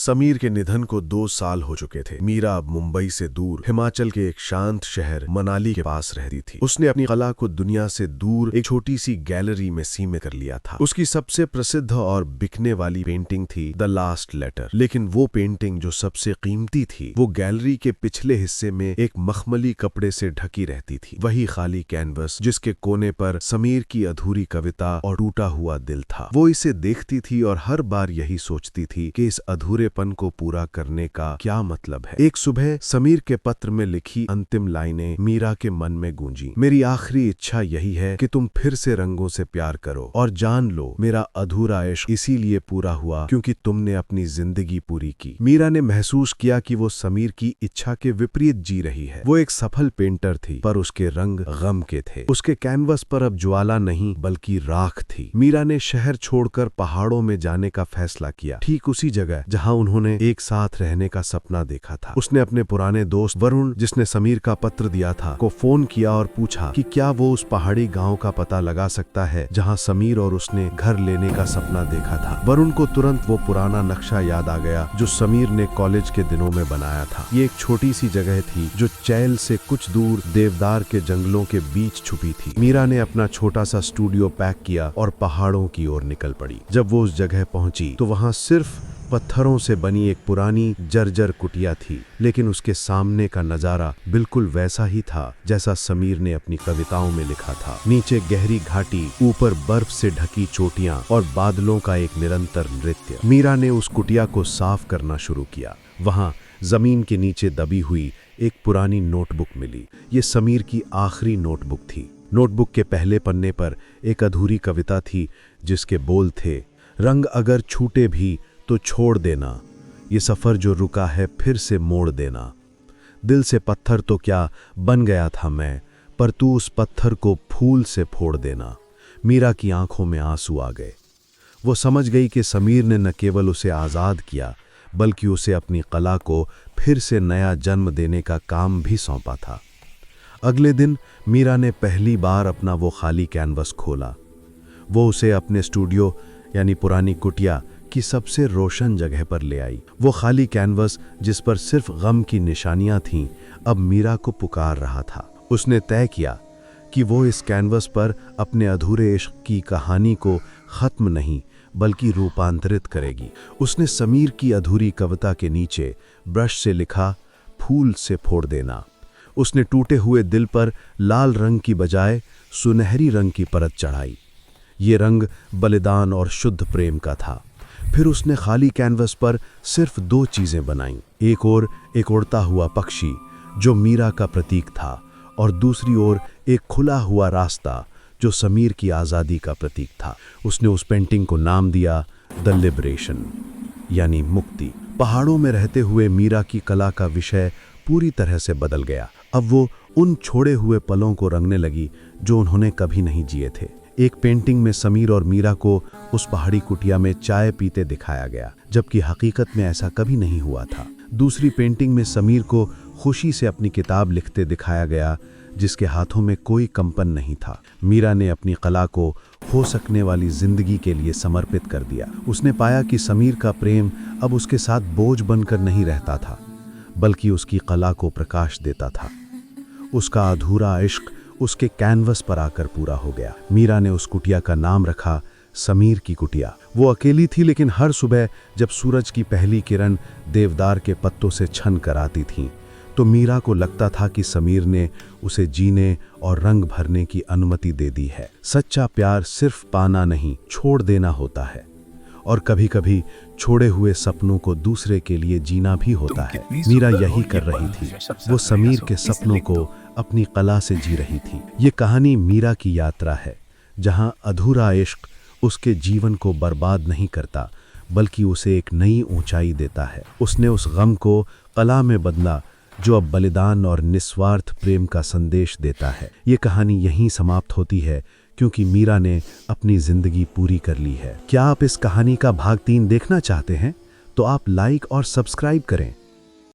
समीर के निधन को 2 साल हो चुके थे। मीरा अब मुंबई से दूर हिमाचल के एक शांत शहर मनाली के पास रहती थी। उसने अपनी कला को दुनिया से दूर एक छोटी सी गैलरी में सीमित कर लिया था। उसकी सबसे प्रसिद्ध और बिकने वाली पेंटिंग थी द लास्ट लेटर। लेकिन वो पेंटिंग जो सबसे कीमती थी वो गैलरी के पिछले हिस्से में एक मखमली कपड़े से ढकी रहती थी। वही खाली कैनवस जिसके कोने पर समीर की अधूरी कविता और टूटा हुआ दिल था। वो इसे देखती थी और हर बार यही सोचती थी कि इस अधूरेपन को पूरा करने का क्या मतलब है। एक सुबह समीर के पत्र में लिखी अंतिम लाइनें मीरा के मन में गूंजी। मेरी आखिरी इच्छा यही है कि तुम फिर से रंगों से प्यार करो और जान लो मेरा अधूरा इश्क इसीलिए पूरा हुआ क्योंकि तुमने अपनी जिंदगी पूरी की। मीरा ने महसूस किया कि वो समीर की इच्छा के विपरीत जी रही है। वो एक सफल पेंटर थी पर उसके रंग गम के थे। उसके कैनवस पर अब ज्वाला नहीं बल्कि राख थी। मीरा ने शहर छोड़कर पहाड़ों में जाने का फैसला किया, ठीक उसी जगह जहां उन्होंने एक साथ रहने का सपना देखा था। उसने अपने पुराने दोस्त वरुण, जिसने समीर का पत्र दिया था, को फोन किया और पूछा कि क्या वो उस पहाड़ी गांव का पता लगा सकता है जहां समीर और उसने घर लेने का सपना देखा था। वरुण को तुरंत वो पुराना नक्शा याद आ गया जो समीर ने कॉलेज के दिनों में बनाया था। ये एक छोटी सी जगह थी जो चैल से कुछ दूर देवदार के जंगलों के बीच छुपी थी। मीरा ने अपना छोटा सा स्टूडियो पैक किया और पहाड़ों की ओर निकल पड़ी। जब वो उस जगह पहुंची तो वहां सिर्फ पत्थरों से बनी एक पुरानी जर्जर कुटिया थी, लेकिन उसके सामने का नजारा बिल्कुल वैसा ही था जैसा समीर ने अपनी कविताओं में लिखा था। नीचे गहरी घाटी, ऊपर बर्फ से ढकी चोटियां और बादलों का एक निरंतर नृत्य। मीरा ने उस कुटिया को साफ करना शुरू किया। वहां जमीन के नीचे दबी हुई एक पुरानी नोटबुक मिली। ये समीर की आखिरी नोटबुक थी। नोटबुक के पहले पन्ने पर एक अधूरी कविता थी जिसके बोल थे, रंग अगर छूटे भी तो छोड़ देना, ये सफर जो रुका है फिर से मोड़ देना। दिल से पत्थर तो क्या बन गया था मैं, पर तू उस पत्थर को फूल से फोड़ देना। मीरा की आंखों में आंसू आ गए। वो समझ गई कि समीर ने न केवल उसे आज़ाद किया बल्कि उसे अपनी कला को फिर से नया जन्म देने का काम भी सौंपा था। अगले दिन मीरा ने पहली बार अपना वो खाली कैनवस खोला। वो उसे अपने स्टूडियो यानी पुरानी कुटिया की सबसे रोशन जगह पर ले आई। वो खाली कैनवस जिस पर सिर्फ गम की निशानियां थीं अब मीरा को पुकार रहा था। उसने तय किया कि वो इस कैनवस पर अपने अधूरे इश्क की कहानी को खत्म नहीं बल्कि रूपांतरित करेगी। उसने समीर की अधूरी कविता के नीचे ब्रश से लिखा, फूल से फोड़ देना। उसने टूटे हुए दिल पर लाल रंग की बजाय सुनहरी रंग की परत चढ़ाई। ये रंग बलिदान और शुद्ध प्रेम का था। फिर उसने खाली कैनवस पर सिर्फ 2 चीजें बनाईं। एक ओर एक उड़ता हुआ पक्षी जो मीरा का प्रतीक था और दूसरी ओर एक खुला हुआ रास्ता जो समीर की आज़ादी का प्रतीक था। उसने उस पेंटिंग को नाम दिया द लिबरेशन यानी मुक्ति। पहाड़ों में रहते हुए मीरा की कला का विषय पूरी तरह से बदल गया। अब वो उन छोड़े हुए पलों को रंगने लगी जो उन्होंने कभी नहीं जिए थे। एक पेंटिंग में समीर और मीरा को उस पहाड़ी कुटिया में चाय पीते दिखाया गया, जबकि हकीकत में ऐसा कभी नहीं हुआ था। दूसरी पेंटिंग में समीर को खुशी से अपनी किताब लिखते दिखाया गया, जिसके हाथों में कोई कंपन नहीं था। मीरा ने अपनी कला को हो सकने वाली जिंदगी के लिए समर्पित कर दिया। उसने पाया कि समीर का प्रेम अब उसके साथ बोझ बनकर नहीं रहता था, बल्कि उसकी कला को प्रकाश देता था। उसका अधूरा इश्क उसके कैनवस पर आकर पूरा हो गया। मीरा ने उस कुटिया का नाम रखा समीर की कुटिया। वो अकेली थी, लेकिन हर सुबह जब सूरज की पहली किरण देवदार के पत्तों से छन कर आती थी तो मीरा को लगता था कि समीर ने उसे जीने और रंग भरने की अनुमति दे दी है। सच्चा प्यार सिर्फ पाना नहीं, छोड़ देना होता है, और कभी-कभी छोड़े हुए सपनों को दूसरे के लिए जीना भी होता है। मीरा यही कर रही थी। वो समीर के सपनों को अपनी कला से जी रही थी। ये कहानी मीरा की यात्रा है, जहां अधूरा इश्क उसके जीवन को बर्बाद नहीं करता बल्कि उसे एक नई ऊंचाई देता है। उसने उस गम को कला में बदला जो अब बलिदान और निस्वार्थ प्रेम का संदेश देता है। ये कहानी यहीं समाप्त होती है क्योंकि मीरा ने अपनी जिंदगी पूरी कर ली है। क्या आप इस कहानी का भाग 3 देखना चाहते हैं? तो आप लाइक और सब्सक्राइब करें।